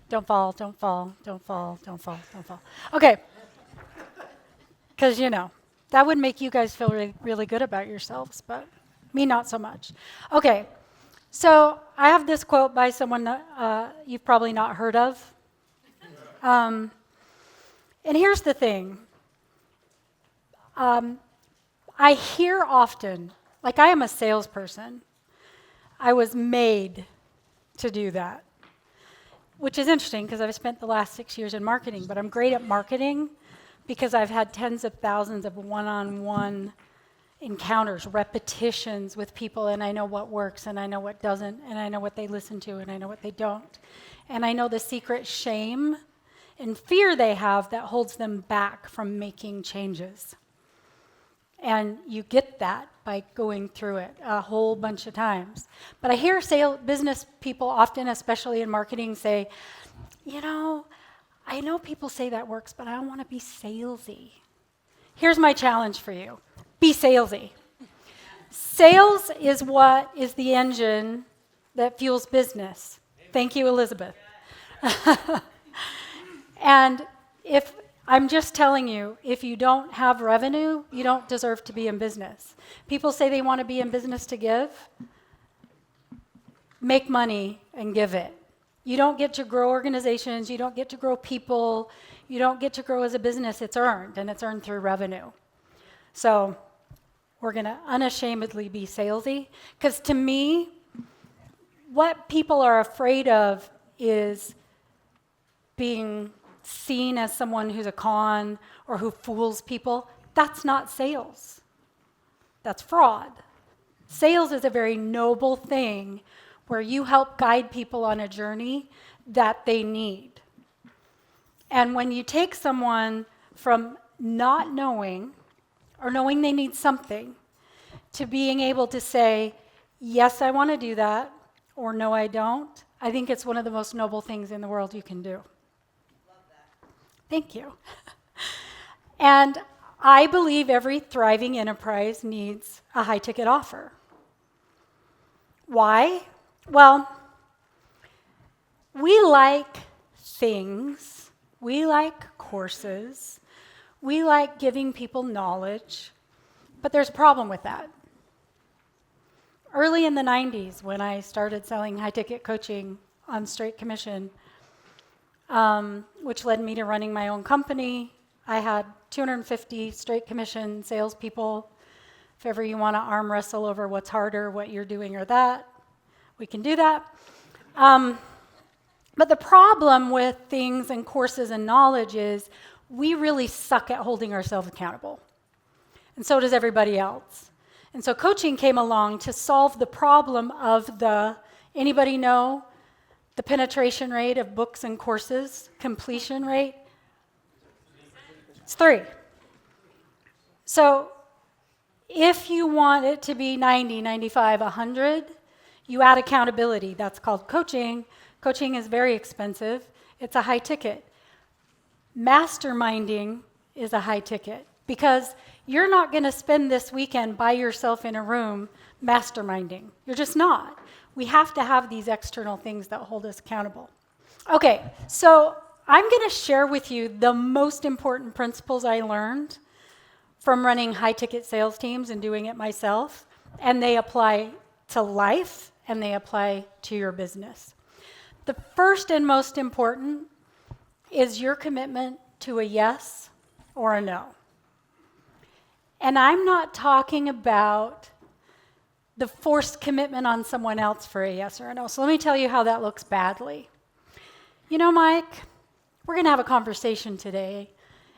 Don't fall, don't fall, don't fall, don't fall, don't fall. Okay, because that would make you guys feel really, really good about yourselves, but me not so much. Okay, so I have this quote by someone that you've probably not heard of. Um, and here's the thing. Um, I hear often, like I am a salesperson. I was made to do that, which is interesting because I've spent the last 6 years in marketing, but I'm great at marketing because I've had tens of thousands of one-on-one encounters, repetitions with people, and I know what works and I know what doesn't, and I know what they listen to and I know what they don't. And I know the secret shame and fear they have that holds them back from making changes. And you get that by going through it a whole bunch of times. But I hear business people often, especially in marketing, say, I know people say that works, but I don't want to be salesy. Here's my challenge for you. Be salesy. Sales is what is the engine that fuels business. Thank you, Elizabeth. And if I'm just telling you, if you don't have revenue, you don't deserve to be in business. People say they want to be in business to give. Make money and give it. You don't get to grow organizations. You don't get to grow people. You don't get to grow as a business. It's earned, and it's earned through revenue. So we're going to unashamedly be salesy. Because to me, what people are afraid of is being seen as someone who's a con or who fools people. That's not sales. That's fraud. Sales is a very noble thing where you help guide people on a journey that they need. And when you take someone from not knowing or knowing they need something to being able to say, yes, I want to do that, or no, I don't, I think it's one of the most noble things in the world you can do. Thank you. And I believe every thriving enterprise needs a high-ticket offer. Why? Well, we like things, we like courses, we like giving people knowledge, but there's a problem with that. Early in the 90s, when I started selling high-ticket coaching on straight commission, which led me to running my own company. I had 250 straight commission salespeople. If ever you want to arm wrestle over what's harder, what you're doing or that, we can do that. But the problem with things and courses and knowledge is we really suck at holding ourselves accountable. And so does everybody else. And so coaching came along to solve the problem of anybody know the penetration rate of books and courses, completion rate? It's 3. So if you want it to be 90, 95, 100, you add accountability. That's called coaching. Coaching is very expensive. It's a high ticket. Masterminding is a high ticket because you're not going to spend this weekend by yourself in a room masterminding. You're just not. We have to have these external things that hold us accountable. Okay, so I'm going to share with you the most important principles I learned from running high-ticket sales teams and doing it myself, and they apply to life and they apply to your business. The first and most important is your commitment to a yes or a no. And I'm not talking about the forced commitment on someone else for a yes or a no. So let me tell you how that looks badly. Mike, we're going to have a conversation today.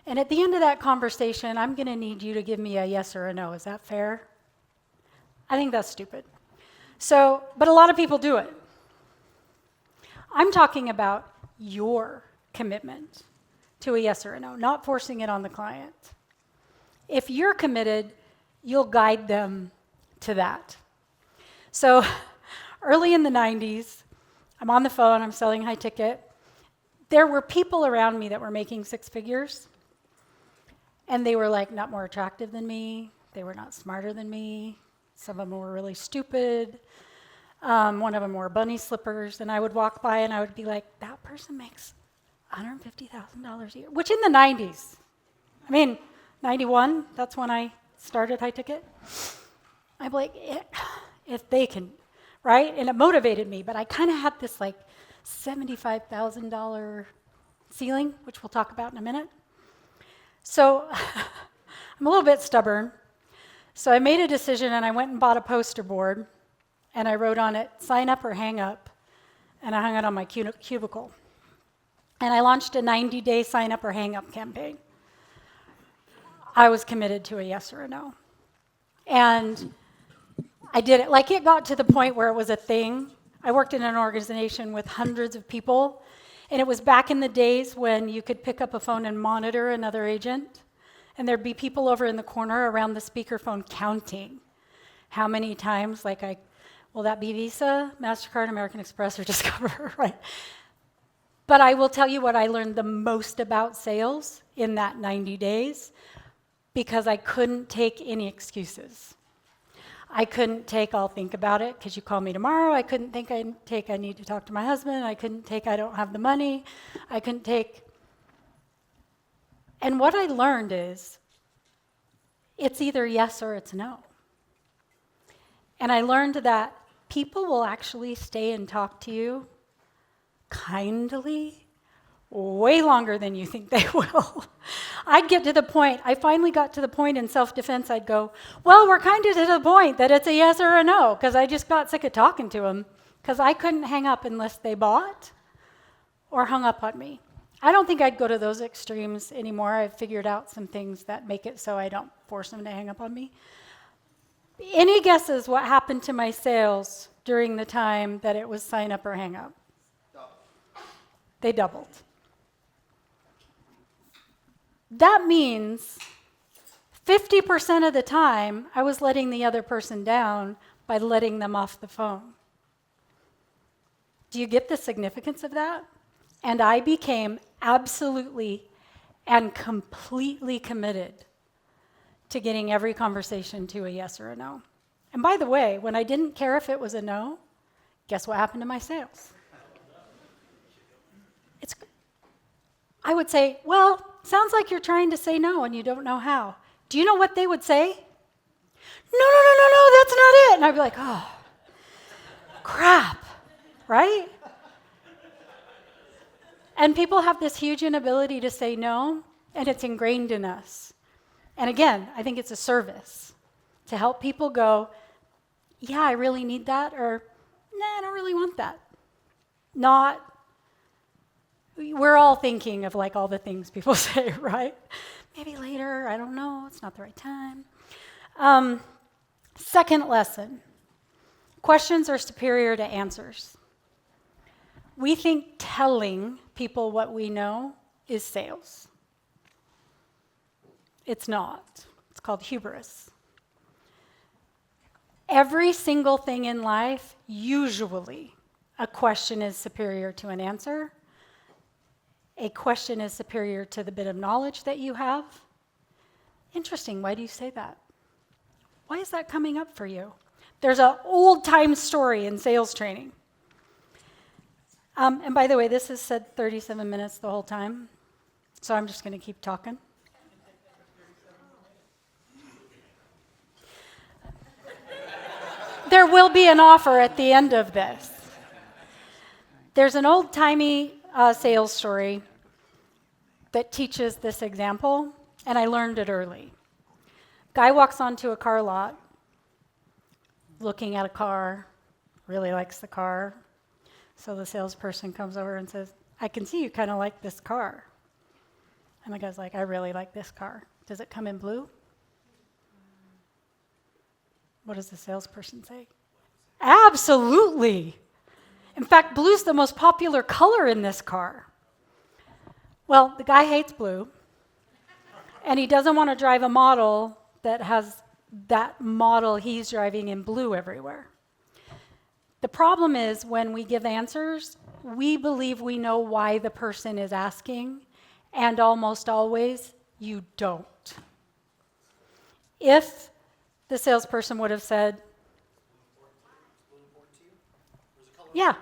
And at the end of that conversation, I'm going to need you to give me a yes or a no. Is that fair? I think that's stupid. But a lot of people do it. I'm talking about your commitment to a yes or a no, not forcing it on the client. If you're committed, you'll guide them to that. So early in the 90s, I'm on the phone, I'm selling high ticket. There were people around me that were making 6 figures, and they were not more attractive than me. They were not smarter than me. Some of them were really stupid. One of them wore bunny slippers, and I would walk by and I would be like, that person makes $150,000 a year, which in the 90s, I mean, 91, that's when I started high ticket. I'd be like, if they can, right? And it motivated me, but I kind of had this like $75,000 ceiling, which we'll talk about in a minute. So I'm a little bit stubborn. So I made a decision and I went and bought a poster board and I wrote on it, sign up or hang up, and I hung it on my cubicle. And I launched a 90-day sign up or hang up campaign. I was committed to a yes or a no. And I did it. Like, it got to the point where it was a thing. I worked in an organization with hundreds of people, and it was back in the days when you could pick up a phone and monitor another agent, and there'd be people over in the corner around the speakerphone counting how many times, like, will that be Visa, MasterCard, American Express, or Discover, right? But I will tell you what I learned the most about sales in that 90 days, because I couldn't take any excuses. I couldn't take, I'll think about it, because you call me tomorrow. I couldn't take, I need to talk to my husband. I couldn't take, I don't have the money. I couldn't take. And what I learned is, it's either yes or it's no. And I learned that people will actually stay and talk to you kindly way longer than you think they will. I'd get to the point, I finally got to the point in self-defense, I'd go, well, we're kind of to the point that it's a yes or a no, because I just got sick of talking to them, because I couldn't hang up unless they bought or hung up on me. I don't think I'd go to those extremes anymore. I've figured out some things that make it so I don't force them to hang up on me. Any guesses what happened to my sales during the time that it was sign up or hang up? They doubled. That means 50% of the time I was letting the other person down by letting them off the phone. Do you get the significance of that? And I became absolutely and completely committed to getting every conversation to a yes or a no. And by the way, when I didn't care if it was a no, guess what happened to my sales? I would say, well, sounds like you're trying to say no and you don't know how. Do you know what they would say? No, that's not it. And I'd be like, oh, crap, right? And people have this huge inability to say no, and it's ingrained in us. And again, I think it's a service to help people go, yeah, I really need that, or nah, I don't really want that. We're all thinking of like all the things people say, right? Maybe later, I don't know, it's not the right time. Second lesson, questions are superior to answers. We think telling people what we know is sales. It's not. It's called hubris. Every single thing in life, usually, a question is superior to an answer. A question is superior to the bit of knowledge that you have. Interesting, why do you say that? Why is that coming up for you? There's an old-time story in sales training. And by the way, this has said 37 minutes the whole time, so I'm just going to keep talking. There will be an offer at the end of this. There's an old-timey sales story that teaches this example, and I learned it early. Guy walks onto a car lot, looking at a car, really likes the car. So the salesperson comes over and says, I can see you kind of like this car. And the guy's like, I really like this car. Does it come in blue? What does the salesperson say? Absolutely. In fact, blue's the most popular color in this car. Well, the guy hates blue, and he doesn't want to drive a model that has that model he's driving in blue everywhere. The problem is when we give answers, we believe we know why the person is asking, and almost always you don't. If the salesperson would have said, Yeah.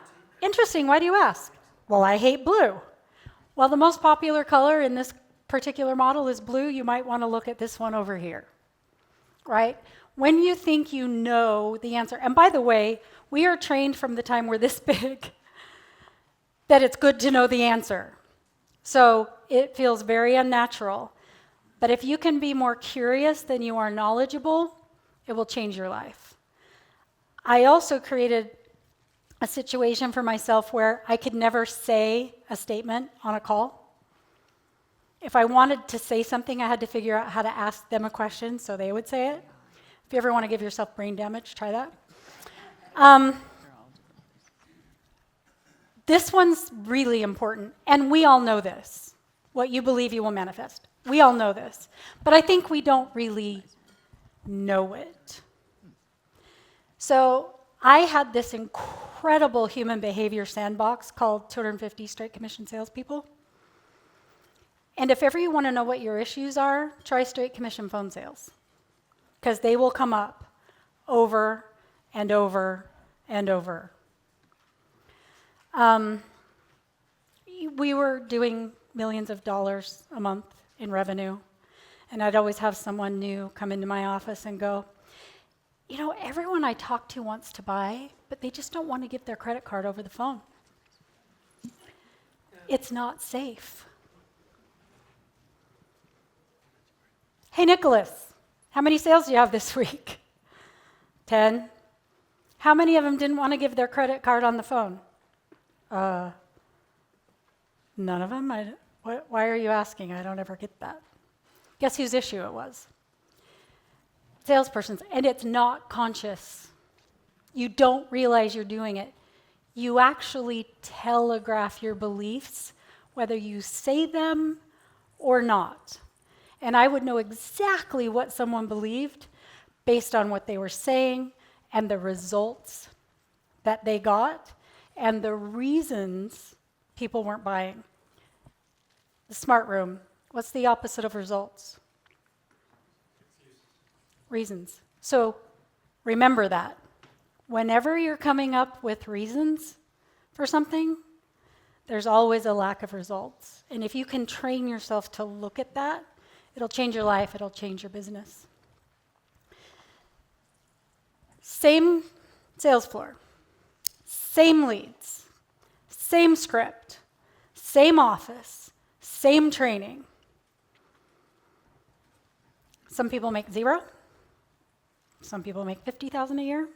Interesting. Why do you ask? Well, I hate blue. Well, the most popular color in this particular model is blue. You might want to look at this one over here, right? When you think you know the answer, and by the way, we are trained from the time we're this big that it's good to know the answer. So it feels very unnatural. But if you can be more curious than you are knowledgeable, it will change your life. I also created a situation for myself where I could never say a statement on a call. If I wanted to say something, I had to figure out how to ask them a question so they would say it. If you ever want to give yourself brain damage, try that. This one's really important, and we all know this. What you believe, you will manifest. We all know this. But I think we don't really know it. So I had this incredible human behavior sandbox called 250 Straight Commission Salespeople. And if ever you want to know what your issues are, try straight commission phone sales. Because they will come up over and over and over. We were doing millions of dollars a month in revenue, and I'd always have someone new come into my office and go, you know, everyone I talk to wants to buy, but they just don't want to give their credit card over the phone. It's not safe. Hey, Nicholas, how many sales do you have this week? 10. How many of them didn't want to give their credit card on the phone? None of them? Why are you asking? I don't ever get that. Guess whose issue it was? Salesperson's. And it's not conscious. You don't realize you're doing it. You actually telegraph your beliefs, whether you say them or not. And I would know exactly what someone believed based on what they were saying and the results that they got and the reasons people weren't buying. The smart room, what's the opposite of results? Reasons. So remember that. Whenever you're coming up with reasons for something, there's always a lack of results. And if you can train yourself to look at that, it'll change your life, it'll change your business. Same sales floor, same leads, same script, same office, same training. Some people make 0. Some people make $50,000 a year.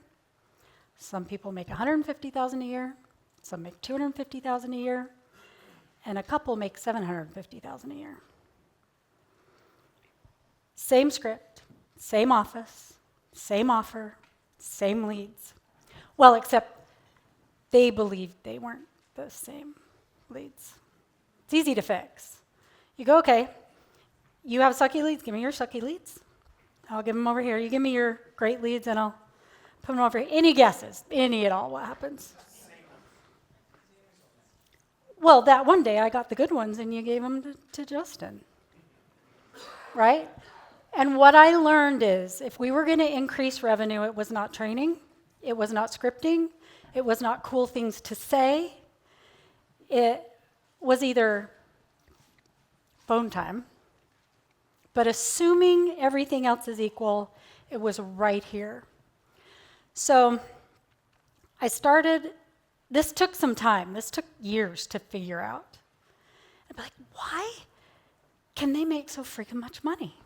Some people make $150,000 a year. Some make $250,000 a year. And a couple make $750,000 a year. Same script, same office, same offer, same leads. Well, except they believed they weren't the same leads. It's easy to fix. You go, okay, you have sucky leads, give me your sucky leads. I'll give them over here. You give me your great leads and I'll put them over here. Any guesses? Any at all what happens? Well, that one day I got the good ones and you gave them to Justin. Right? And what I learned is if we were going to increase revenue, it was not training, it was not scripting, it was not cool things to say. It was either phone time, but assuming everything else is equal, it was right here. So I started, this took some time. This took years to figure out. I'd be like, why can they make so freaking much money?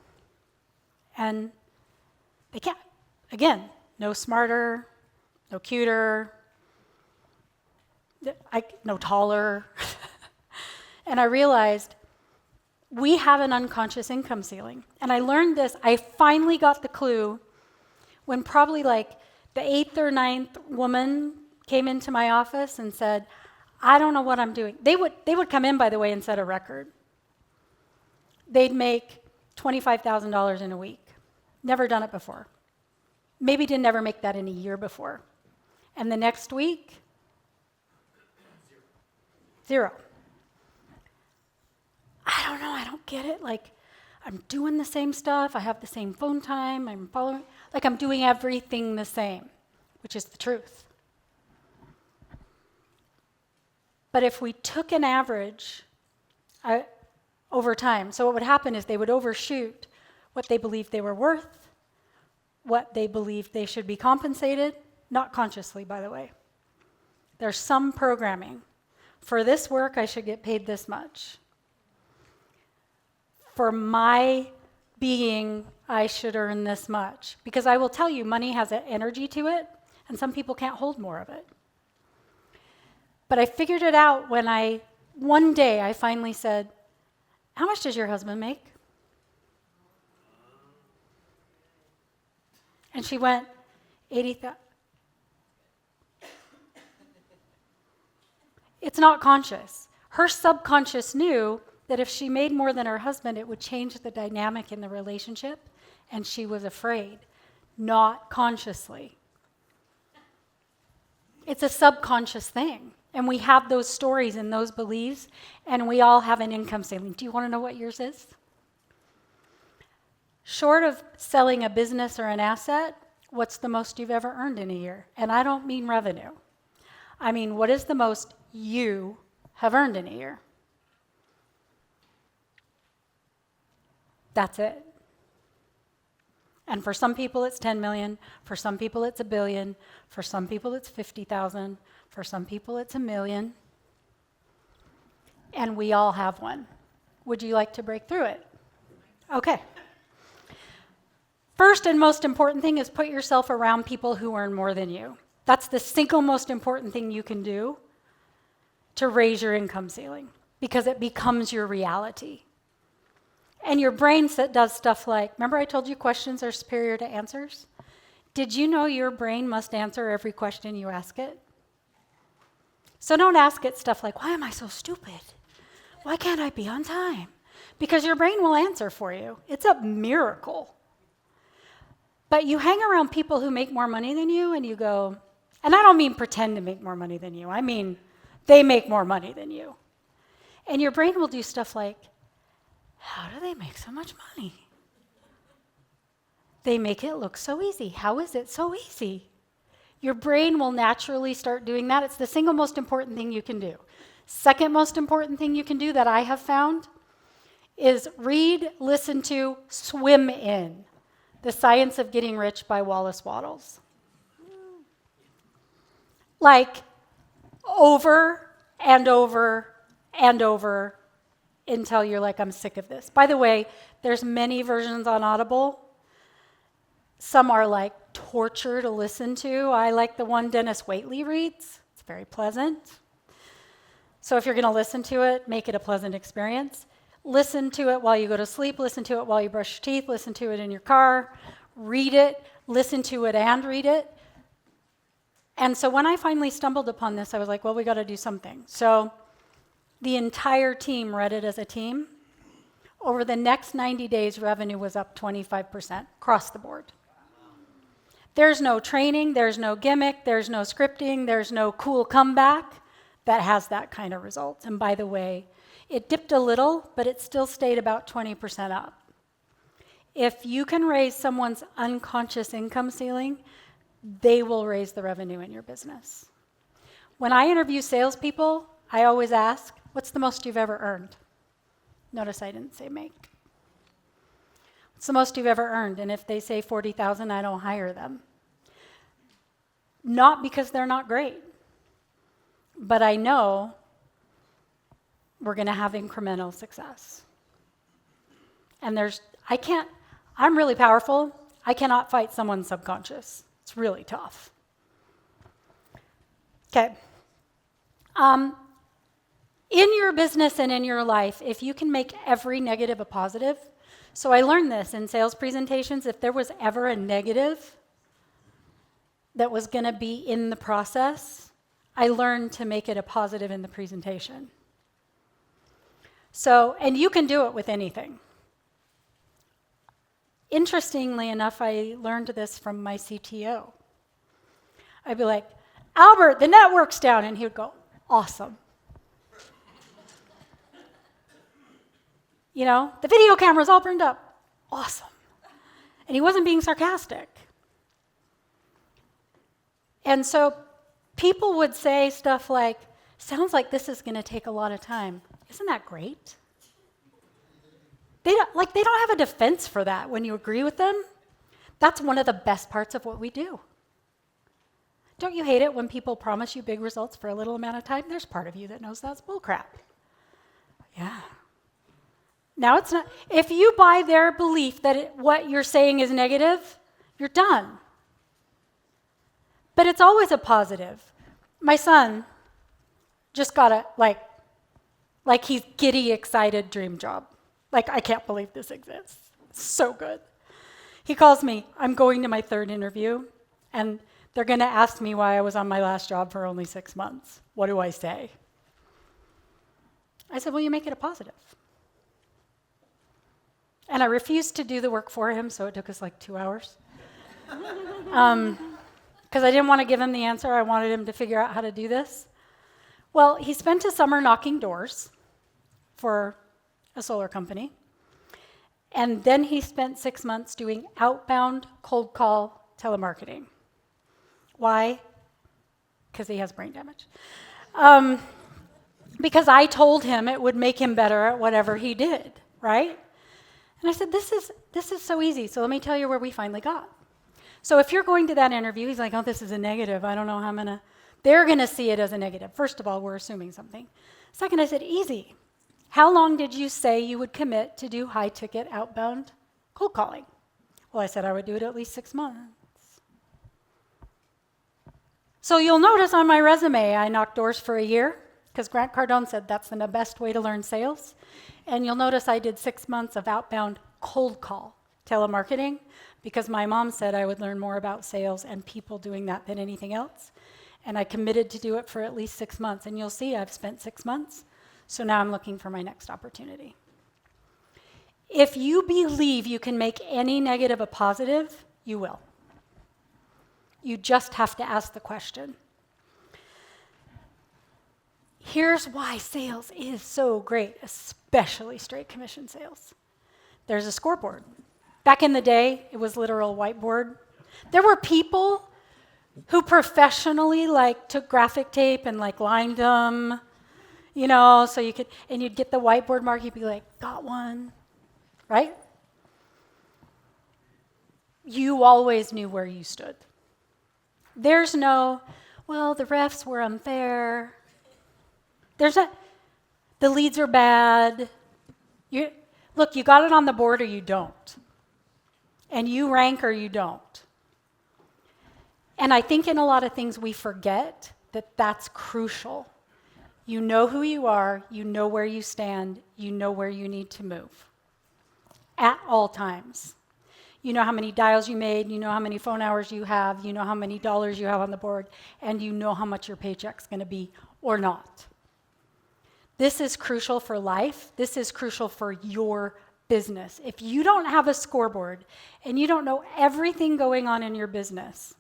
And they can't. Again, no smarter, no cuter, no taller. And I realized we have an unconscious income ceiling. And I learned this, I finally got the clue when probably like the 8th or 9th woman came into my office and said, I don't know what I'm doing. They would come in, by the way, and set a record. They'd make $25,000 in a week. Never done it before. Maybe didn't ever make that in a year before. And the next week, 0. I don't know, I don't get it. Like, I'm doing the same stuff. I have the same phone time. I'm following, like I'm doing everything the same, which is the truth. But if we took an average over time, so what would happen is they would overshoot what they believed they were worth, what they believed they should be compensated, not consciously, by the way. There's some programming. For this work, I should get paid this much. For my being, I should earn this much. Because I will tell you, money has an energy to it, and some people can't hold more of it. But I figured it out when one day I finally said, how much does your husband make? And she went, 80,000. It's not conscious. Her subconscious knew that if she made more than her husband, it would change the dynamic in the relationship, and she was afraid, not consciously. It's a subconscious thing, and we have those stories and those beliefs, and we all have an income ceiling. Do you want to know what yours is? Short of selling a business or an asset, what's the most you've ever earned in a year? And I don't mean revenue. I mean, what is the most you have earned in a year? That's it. And for some people it's 10 million, for some people it's $1 billion, for some people it's 50,000, for some people it's 1 million. And we all have one. Would you like to break through it? Okay. First and most important thing is put yourself around people who earn more than you. That's the single most important thing you can do to raise your income ceiling, because it becomes your reality. And your brain does stuff like, remember I told you questions are superior to answers? Did you know your brain must answer every question you ask it? So don't ask it stuff like, why am I so stupid? Why can't I be on time? Because your brain will answer for you. It's a miracle. But you hang around people who make more money than you, and you go, and I don't mean pretend to make more money than you. I mean, they make more money than you. And your brain will do stuff like, how do they make so much money? They make it look so easy. How is it so easy? Your brain will naturally start doing that. It's the single most important thing you can do. Second most important thing you can do that I have found is read, listen to, swim in The Science of Getting Rich by Wallace Wattles. Like over and over and over until you're like, I'm sick of this. By the way, there's many versions on Audible. Some are like torture to listen to. I like the one Dennis Waitley reads. It's very pleasant. So if you're going to listen to it, make it a pleasant experience. Listen to it while you go to sleep. Listen to it while you brush your teeth. Listen to it in your car. Read it. Listen to it and read it. And so when I finally stumbled upon this, I was like, well, we got to do something. So the entire team read it as a team. Over the next 90 days, revenue was up 25% across the board. There's no training, there's no gimmick, there's no scripting, there's no cool comeback that has that kind of result. And by the way, it dipped a little, but it still stayed about 20% up. If you can raise someone's unconscious income ceiling, they will raise the revenue in your business. When I interview salespeople, I always ask, what's the most you've ever earned? Notice I didn't say make. What's the most you've ever earned? And if they say 40,000, I don't hire them. Not because they're not great, but I know we're going to have incremental success. And I'm really powerful. I cannot fight someone's subconscious. It's really tough. Okay. In your business and in your life, if you can make every negative a positive, so I learned this in sales presentations, if there was ever a negative that was going to be in the process, I learned to make it a positive in the presentation. So, and you can do it with anything. Interestingly enough, I learned this from my CTO. I'd be like, Albert, the network's down, and he would go, awesome. You know, the video camera's all burned up. Awesome. And he wasn't being sarcastic. And so people would say stuff like, Sounds like this is going to take a lot of time. Isn't that great? They don't have a defense for that when you agree with them. That's one of the best parts of what we do. Don't you hate it when people promise you big results for a little amount of time? There's part of you that knows that's bullcrap. Yeah. Now it's not, if you buy their belief that what you're saying is negative, you're done. But it's always a positive. My son just got a, like he's giddy, excited dream job. Like, I can't believe this exists. It's so good. He calls me, I'm going to my third interview, and they're going to ask me why I was on my last job for only 6 months. What do I say? I said, well, you make it a positive. And I refused to do the work for him, so it took us like 2 hours. Because I didn't want to give him the answer. I wanted him to figure out how to do this. Well, he spent a summer knocking doors for a solar company. And then he spent 6 months doing outbound cold call telemarketing. Why? Because he has brain damage. Because I told him it would make him better at whatever he did, right? And I said, this is so easy. So let me tell you where we finally got. So if you're going to that interview, he's like, oh, this is a negative. I don't know how I'm going to. They're going to see it as a negative. First of all, we're assuming something. Second, I said, easy. How long did you say you would commit to do high-ticket outbound cold calling? Well, I said I would do it at least 6 months. So you'll notice on my resume, I knocked doors for a year, because Grant Cardone said that's the best way to learn sales. And you'll notice I did 6 months of outbound cold call telemarketing, because my mom said I would learn more about sales and people doing that than anything else. And I committed to do it for at least 6 months. And you'll see I've spent 6 months. So now I'm looking for my next opportunity. If you believe you can make any negative a positive, you will. You just have to ask the question. Here's why sales is so great, especially straight commission sales. There's a scoreboard. Back in the day, it was literal whiteboard. There were people who professionally took graphic tape and lined them, so you could, and you'd get the whiteboard mark, you'd be like, got one, right? You always knew where you stood. There's no, well, the refs were unfair. The leads are bad. Look, you got it on the board or you don't. And you rank or you don't. And I think in a lot of things we forget that that's crucial. You know who you are, you know where you stand, you know where you need to move at all times. You know how many dials you made, you know how many phone hours you have, you know how many dollars you have on the board, and you know how much your paycheck's going to be or not. This is crucial for life. This is crucial for your business. If you don't have a scoreboard and you don't know everything going on in your business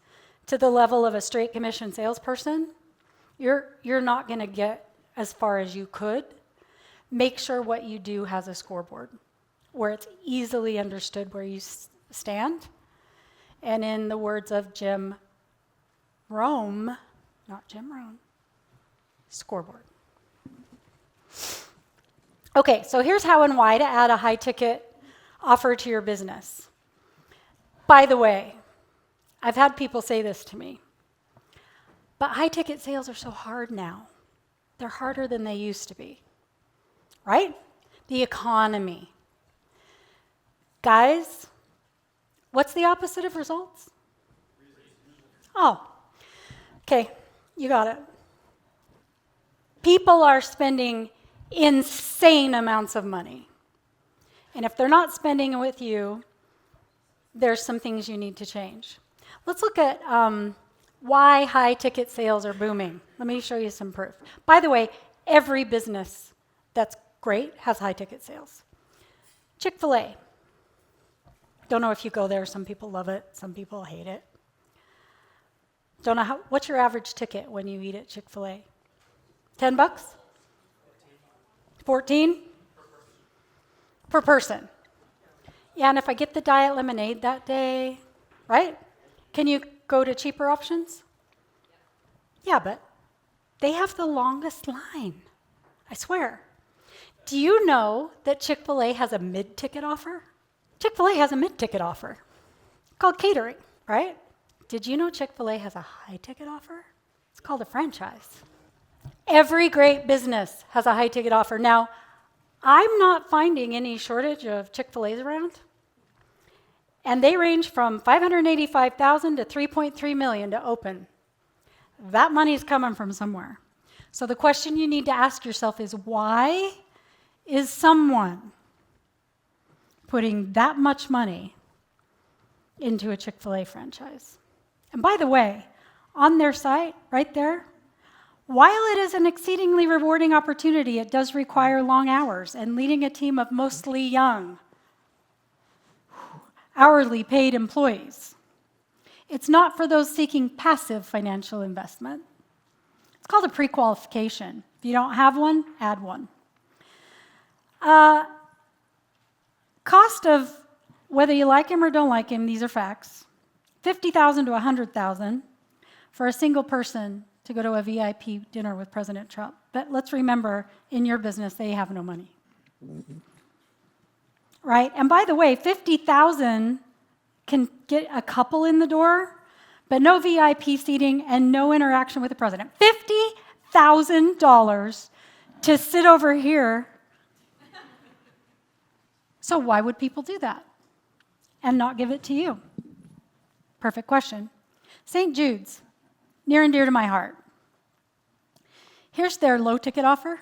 to the level of a straight commission salesperson, you're not going to get as far as you could. Make sure what you do has a scoreboard where it's easily understood where you stand. And in the words of Jim Rome, not Jim Rohn, scoreboard. Okay, so here's how and why to add a high-ticket offer to your business. By the way, I've had people say this to me, but high-ticket sales are so hard now. They're harder than they used to be, right? The economy. Guys, what's the opposite of results? Oh, okay, you got it. People are spending insane amounts of money. And if they're not spending it with you, there's some things you need to change. Let's look at why high-ticket sales are booming. Let me show you some proof. By the way, every business that's great has high-ticket sales. Chick-fil-A. Don't know if you go there. Some people love it. Some people hate it. Don't know what's your average ticket when you eat at Chick-fil-A? $10? 14? Per person. Yeah, and if I get the diet lemonade that day, right? Can you go to cheaper options? Yeah, but They have the longest line, I swear. Do you know that Chick-fil-A has a mid-ticket offer? Chick-fil-A has a mid-ticket offer called catering, right? Did you know Chick-fil-A has a high-ticket offer? It's called a franchise. Every great business has a high-ticket offer. Now, I'm not finding any shortage of Chick-fil-A's around. And they range from $585,000 to $3.3 million to open. That money's coming from somewhere. So the question you need to ask yourself is, why is someone putting that much money into a Chick-fil-A franchise? And by the way, on their site, right there, while it is an exceedingly rewarding opportunity, it does require long hours and leading a team of mostly young, hourly paid employees. It's not for those seeking passive financial investment. It's called a pre-qualification. If you don't have one, add one. Cost of, whether you like him or don't like him, these are facts, $50,000 to $100,000 for a single person to go to a VIP dinner with President Trump. But let's remember, in your business, they have no money. Right? And by the way, $50,000 can get a couple in the door, but no VIP seating and no interaction with the president. $50,000 to sit over here. So why would people do that and not give it to you? Perfect question. St. Jude's, near and dear to my heart. Here's their low ticket offer.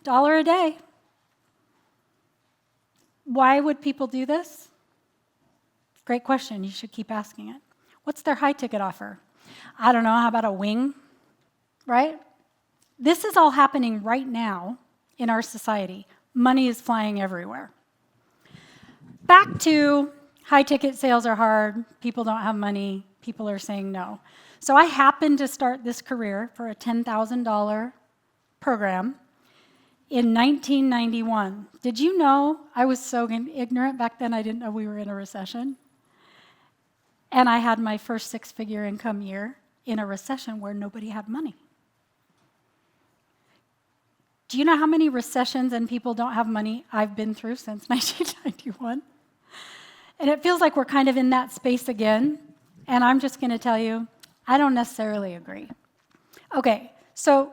$1 a day. Why would people do this? Great question. You should keep asking it. What's their high ticket offer? I don't know. How about a wing? Right? This is all happening right now in our society. Money is flying everywhere. Back to high ticket sales are hard. People don't have money. People are saying no. So I happened to start this career for a $10,000 program in 1991. Did you know I was so ignorant back then I didn't know we were in a recession? And I had my first six-figure income year in a recession where nobody had money. Do you know how many recessions and people don't have money I've been through since 1991? And it feels like we're kind of in that space again. And I'm just going to tell you, I don't necessarily agree. Okay, so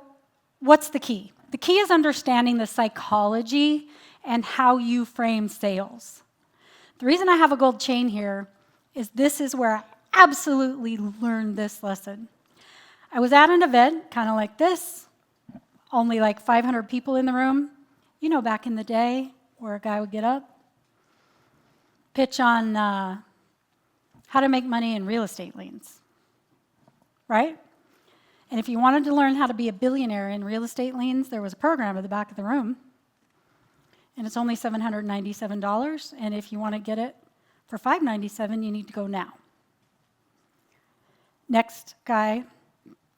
what's the key? The key is understanding the psychology and how you frame sales. The reason I have a gold chain here is this is where I absolutely learned this lesson. I was at an event, kind of like this, only like 500 people in the room. You know, back in the day where a guy would get up, pitch on how to make money in real estate liens, right? And if you wanted to learn how to be a billionaire in real estate liens, there was a program at the back of the room. And it's only $797. And if you want to get it for $597, you need to go now. Next guy,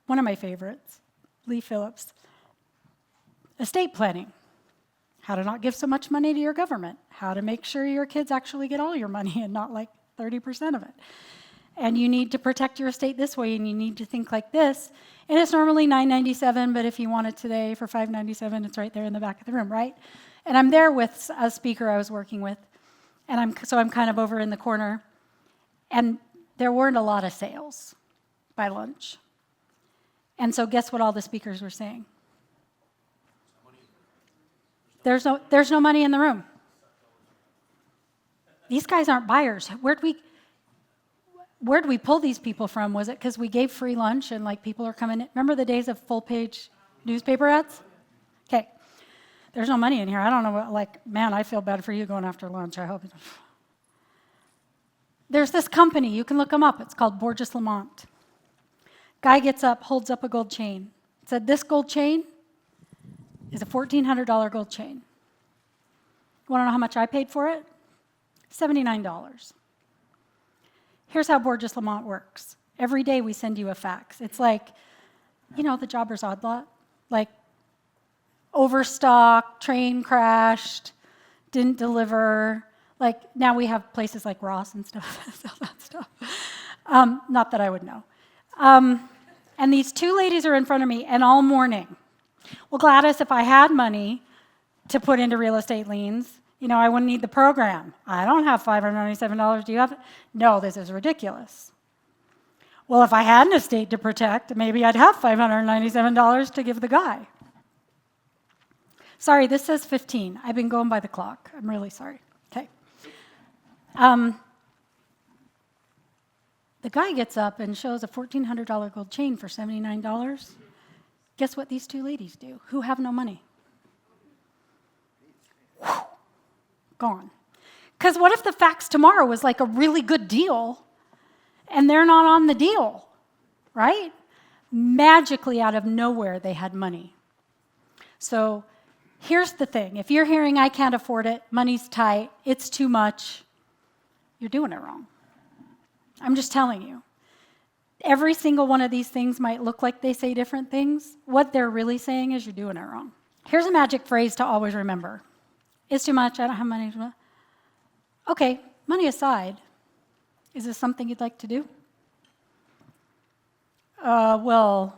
one of my favorites, Lee Phillips. Estate planning. How to not give so much money to your government. How to make sure your kids actually get all your money and not like 30% of it. And you need to protect your estate this way, and you need to think like this. And it's normally $997, but if you want it today for $597, it's right there in the back of the room, right? And I'm there with a speaker I was working with, and I'm kind of over in the corner. And there weren't a lot of sales by lunch. And so guess what all the speakers were saying? There's no money in the room. These guys aren't buyers. Where'd we pull these people from? Was it because we gave free lunch and like people are coming in? Remember the days of full-page newspaper ads? Okay. There's no money in here. I don't know what, like, man, I feel bad for you going after lunch. I hope. There's this company. You can look them up. It's called Borges Lamont. Guy gets up, holds up a gold chain. Said, this gold chain is a $1,400 gold chain. You want to know how much I paid for it? $79. Here's how Borges Lamont works. Every day we send you a fax. It's like, you know, the Jobber's Odd Lot? Like, overstock, train crashed, didn't deliver. Like, now we have places like Ross and stuff, sell that stuff. Not that I would know. And these two ladies are in front of me, and all morning. Well, Gladys, if I had money to put into real estate liens, I wouldn't need the program. I don't have $597. Do you have it? No, this is ridiculous. Well, if I had an estate to protect, maybe I'd have $597 to give the guy. Sorry, this says 15. I've been going by the clock. I'm really sorry. Okay. The guy gets up and shows a $1,400 gold chain for $79. Guess what these two ladies do who have no money? Whew. Gone. Because what if the fax tomorrow was like a really good deal and they're not on the deal, right? Magically, out of nowhere, they had money. So here's the thing. If you're hearing, I can't afford it, money's tight, it's too much, you're doing it wrong. I'm just telling you. Every single one of these things might look like they say different things. What they're really saying is you're doing it wrong. Here's a magic phrase to always remember. It's too much, I don't have money. Okay, money aside, is this something you'd like to do? Well,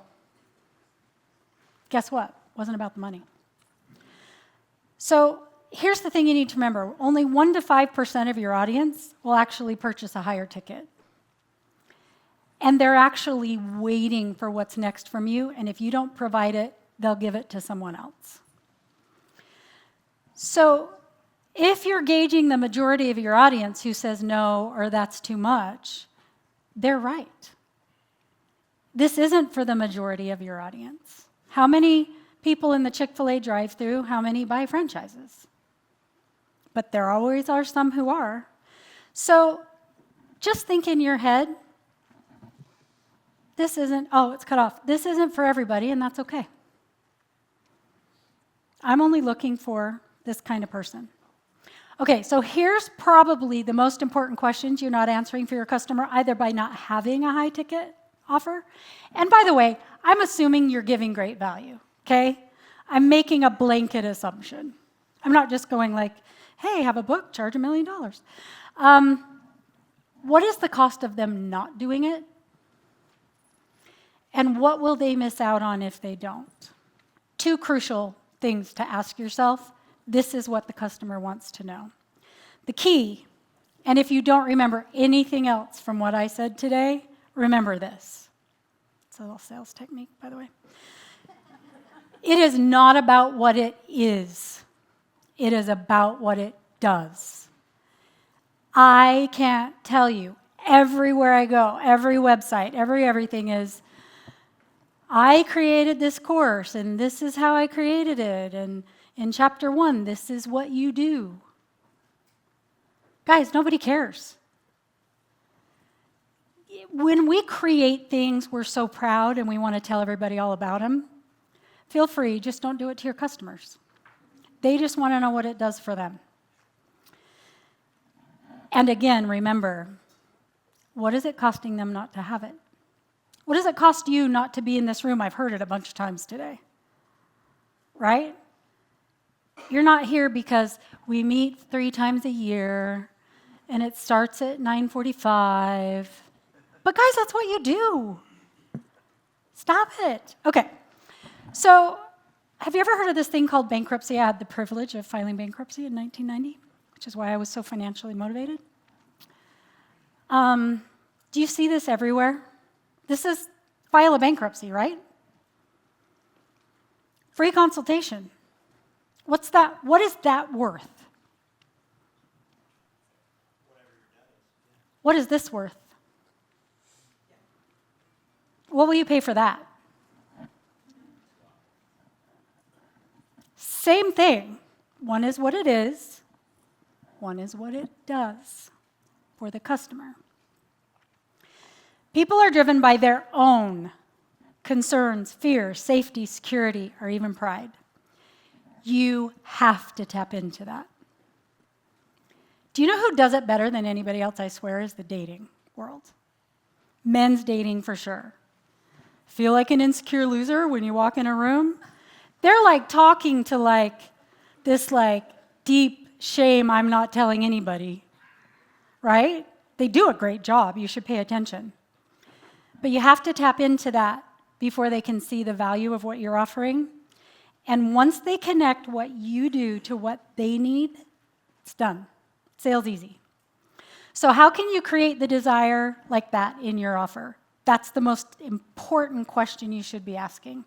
guess what? It wasn't about the money. So here's the thing you need to remember. Only 1% to 5% of your audience will actually purchase a higher ticket. And they're actually waiting for what's next from you, and if you don't provide it, they'll give it to someone else. So if you're gauging the majority of your audience who says no or that's too much, they're right. This isn't for the majority of your audience. How many people in the Chick-fil-A drive-thru, how many buy franchises? But there always are some who are. So just think in your head, it's cut off. This isn't for everybody, and that's okay. I'm only looking for this kind of person. Okay, so here's probably the most important questions you're not answering for your customer, either by not having a high ticket offer. And by the way, I'm assuming you're giving great value, okay? I'm making a blanket assumption. I'm not just going like, hey, have a book, charge $1 million. What is the cost of them not doing it? And what will they miss out on if they don't? Two crucial things to ask yourself. This is what the customer wants to know. The key, and if you don't remember anything else from what I said today, remember this. It's a little sales technique, by the way. It is not about what it is. It is about what it does. I can't tell you, everywhere I go, every website, everything is, I created this course, and this is how I created it, and in chapter 1, this is what you do. Guys, nobody cares. When we create things, we're so proud and we want to tell everybody all about them. Feel free, just don't do it to your customers. They just want to know what it does for them. And again, remember, what is it costing them not to have it? What does it cost you not to be in this room? I've heard it a bunch of times today. Right? You're not here because we meet 3 times a year and it starts at 9:45. But guys, that's what you do. Stop it. Okay. So, have you ever heard of this thing called bankruptcy? I had the privilege of filing bankruptcy in 1990, which is why I was so financially motivated. Do you see this everywhere? This is file a bankruptcy, right? Free consultation. What's that? What is that worth? What is this worth? What will you pay for that? Same thing. One is what it is. One is what it does for the customer. People are driven by their own concerns, fear, safety, security, or even pride. You have to tap into that. Do you know who does it better than anybody else, I swear, is the dating world? Men's dating for sure. Feel like an insecure loser when you walk in a room? They're like talking to this deep shame, I'm not telling anybody, right? They do a great job. You should pay attention. But you have to tap into that before they can see the value of what you're offering. And once they connect what you do to what they need, it's done. Sales easy. So how can you create the desire like that in your offer? That's the most important question you should be asking.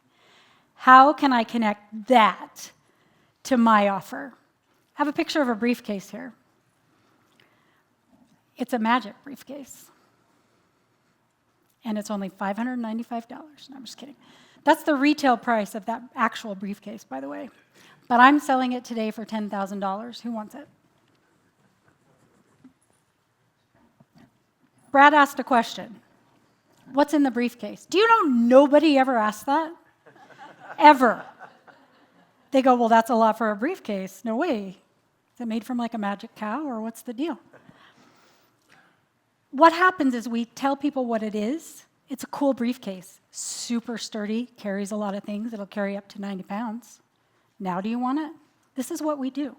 How can I connect that to my offer? I have a picture of a briefcase here. It's a magic briefcase. And it's only $595. No, I'm just kidding. That's the retail price of that actual briefcase, by the way. But I'm selling it today for $10,000. Who wants it? Brad asked a question. What's in the briefcase? Do you know nobody ever asked that? Ever. They go, well, that's a lot for a briefcase. No way. Is it made from like a magic cow, or what's the deal? What happens is we tell people what it is. It's a cool briefcase. Super sturdy, carries a lot of things. It'll carry up to 90 pounds. Now do you want it? This is what we do.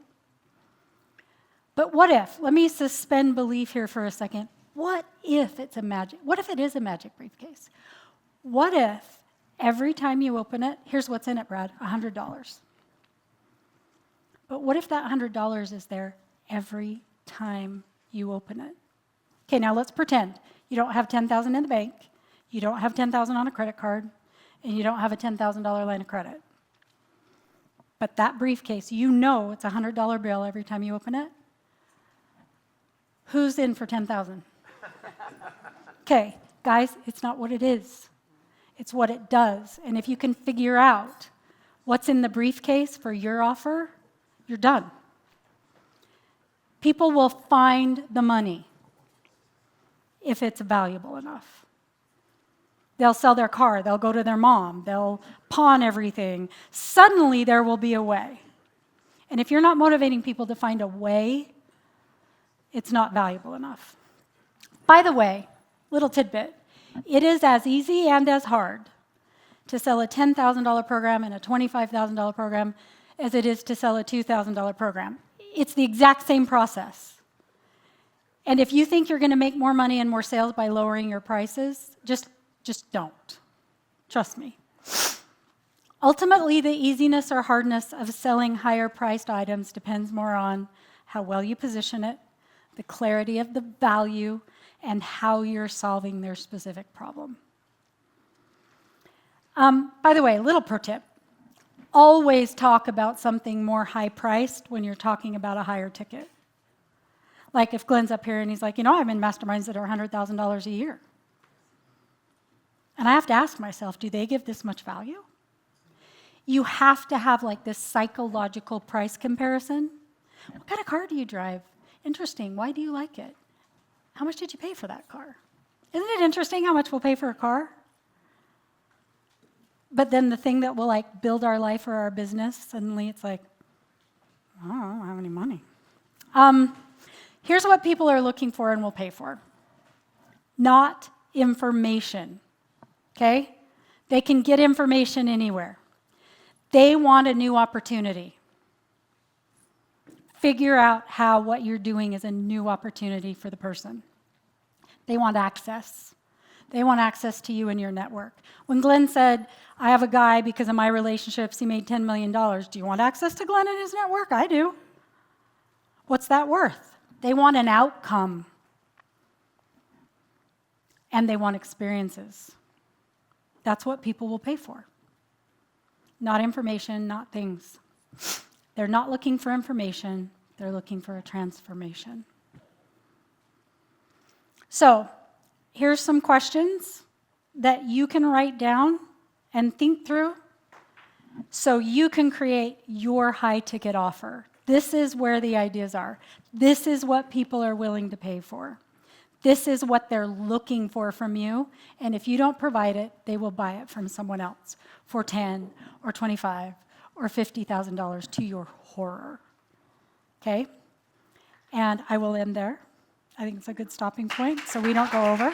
But what if? Let me suspend belief here for a second. What if it is a magic briefcase? What if every time you open it, here's what's in it, Brad, $100. But what if that $100 is there every time you open it? Okay, now let's pretend you don't have $10,000 in the bank, you don't have $10,000 on a credit card, and you don't have a $10,000 line of credit. But that briefcase, you know it's a $100 bill every time you open it. Who's in for $10,000? Okay, guys, it's not what it is. It's what it does. And if you can figure out what's in the briefcase for your offer, you're done. People will find the money if it's valuable enough. They'll sell their car, they'll go to their mom, they'll pawn everything. Suddenly there will be a way. And if you're not motivating people to find a way, it's not valuable enough. By the way, little tidbit, it is as easy and as hard to sell a $10,000 program and a $25,000 program as it is to sell a $2,000 program. It's the exact same process. And if you think you're going to make more money and more sales by lowering your prices, just don't. Trust me. Ultimately, the easiness or hardness of selling higher priced items depends more on how well you position it, the clarity of the value, and how you're solving their specific problem. By the way, little pro tip. Always talk about something more high-priced when you're talking about a higher ticket. Like if Glenn's up here and he's like, I'm in masterminds that are $100,000 a year. And I have to ask myself, do they give this much value? You have to have like this psychological price comparison. What kind of car do you drive? Interesting. Why do you like it? How much did you pay for that car? Isn't it interesting how much we'll pay for a car? But then the thing that will like build our life or our business, suddenly it's like, I don't have any money. Here's what people are looking for and will pay for. Not information, okay? They can get information anywhere. They want a new opportunity. Figure out how what you're doing is a new opportunity for the person. They want access. They want access to you and your network. When Glenn said, I have a guy because of my relationships, he made $10 million. Do you want access to Glenn and his network? I do. What's that worth? They want an outcome. And they want experiences. That's what people will pay for. Not information, not things. They're not looking for information, they're looking for a transformation. So, here's some questions that you can write down and think through so you can create your high-ticket offer. This is where the ideas are. This is what people are willing to pay for. This is what they're looking for from you, and if you don't provide it, they will buy it from someone else for $10 or $25 or $50,000 to your horror. Okay? And I will end there. I think it's a good stopping point so we don't go over.